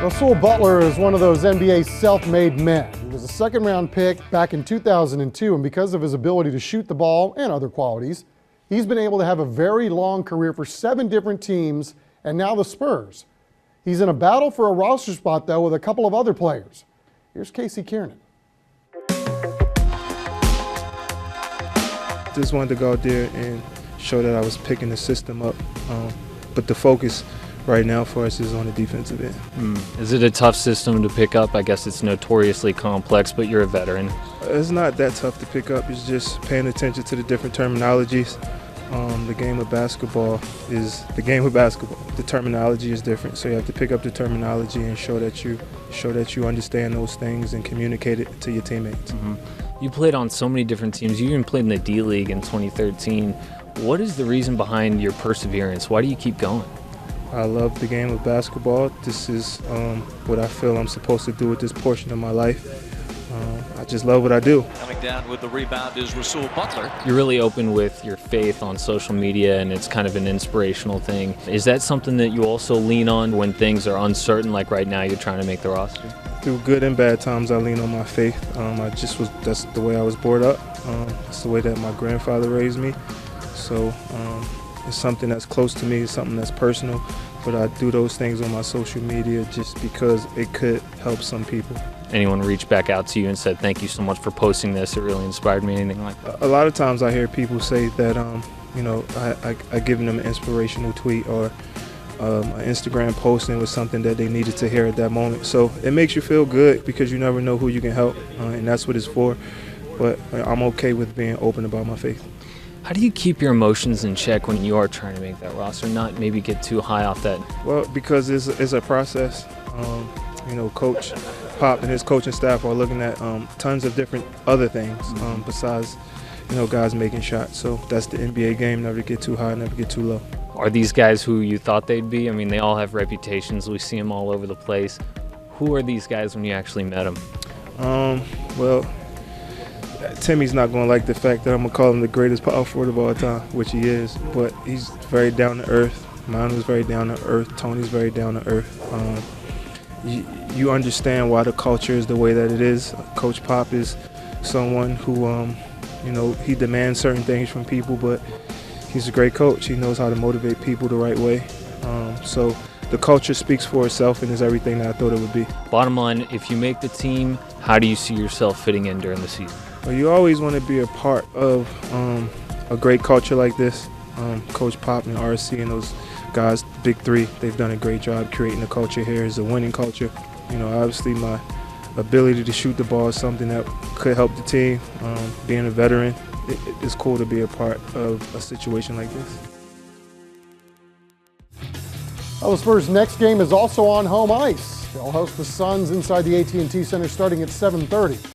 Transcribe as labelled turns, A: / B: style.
A: Rasual Butler is one of those NBA self-made men. He was a second-round pick back in 2002, and because of his ability to shoot the ball and other qualities, he's been able to have a very long career for 7 different teams, and now the Spurs. He's in a battle for a roster spot, though, with a couple of other players. Here's Casey Kiernan.
B: Just wanted to go out there and show that I was picking the system up, but the focus right now for us is on the defensive end.
C: Is it a tough system to pick up? I guess it's notoriously complex, but you're a veteran.
B: It's not that tough to pick up. It's just paying attention to the different terminologies. The game of basketball is the game of basketball. The terminology is different, so you have to pick up the terminology and show that you understand those things and communicate it to your teammates.
C: You played on so many different teams. You even played in the D League in 2013. What is the reason behind your perseverance? Why do you keep going?
B: I love the game of basketball. This is what I feel I'm supposed to do with this portion of my life. I just love what I do.
D: Coming down with the rebound is Rasual Butler.
C: You're really open with your faith on social media, and it's kind of an inspirational thing. Is that something that you also lean on when things are uncertain, like right now you're trying to make the roster?
B: Through good and bad times, I lean on my faith. That's the way I was brought up. That's the way that my grandfather raised me. So it's something that's close to me, it's something that's personal, but I do those things on my social media just because it could help some people.
C: Anyone reached back out to you and said, thank you so much for posting this, it really inspired me, anything like that?
B: A lot of times I hear people say that, I given them an inspirational tweet or an Instagram posting was something that they needed to hear at that moment. So it makes you feel good because you never know who you can help, and that's what it's for. But I'm okay with being open about my faith.
C: How do you keep your emotions in check when you are trying to make that roster, not maybe get too high off that?
B: Well, because it's a process. Coach Pop and his coaching staff are looking at tons of different other things besides, guys making shots. So that's the NBA game, never get too high, never get too low.
C: Are these guys who you thought they'd be? I mean, they all have reputations. We see them all over the place. Who are these guys when you actually met them?
B: Well, Timmy's not going to like the fact that I'm going to call him the greatest power forward of all time, which he is, but he's very down to earth. Manu's very down to earth. Tony's very down to earth. You understand why the culture is the way that it is. Coach Pop is someone who, he demands certain things from people, but he's a great coach. He knows how to motivate people the right way. So the culture speaks for itself and is everything that I thought it would be.
C: Bottom line, if you make the team, how do you see yourself fitting in during the season?
B: Well, you always want to be a part of a great culture like this. Coach Pop and RC and those guys, Big Three, they've done a great job creating a culture here. It's a winning culture. Obviously my ability to shoot the ball is something that could help the team. Being a veteran, it's cool to be a part of a situation like this.
A: Well, the Spurs' next game is also on home ice. They'll host the Suns inside the AT&T Center starting at 7:30.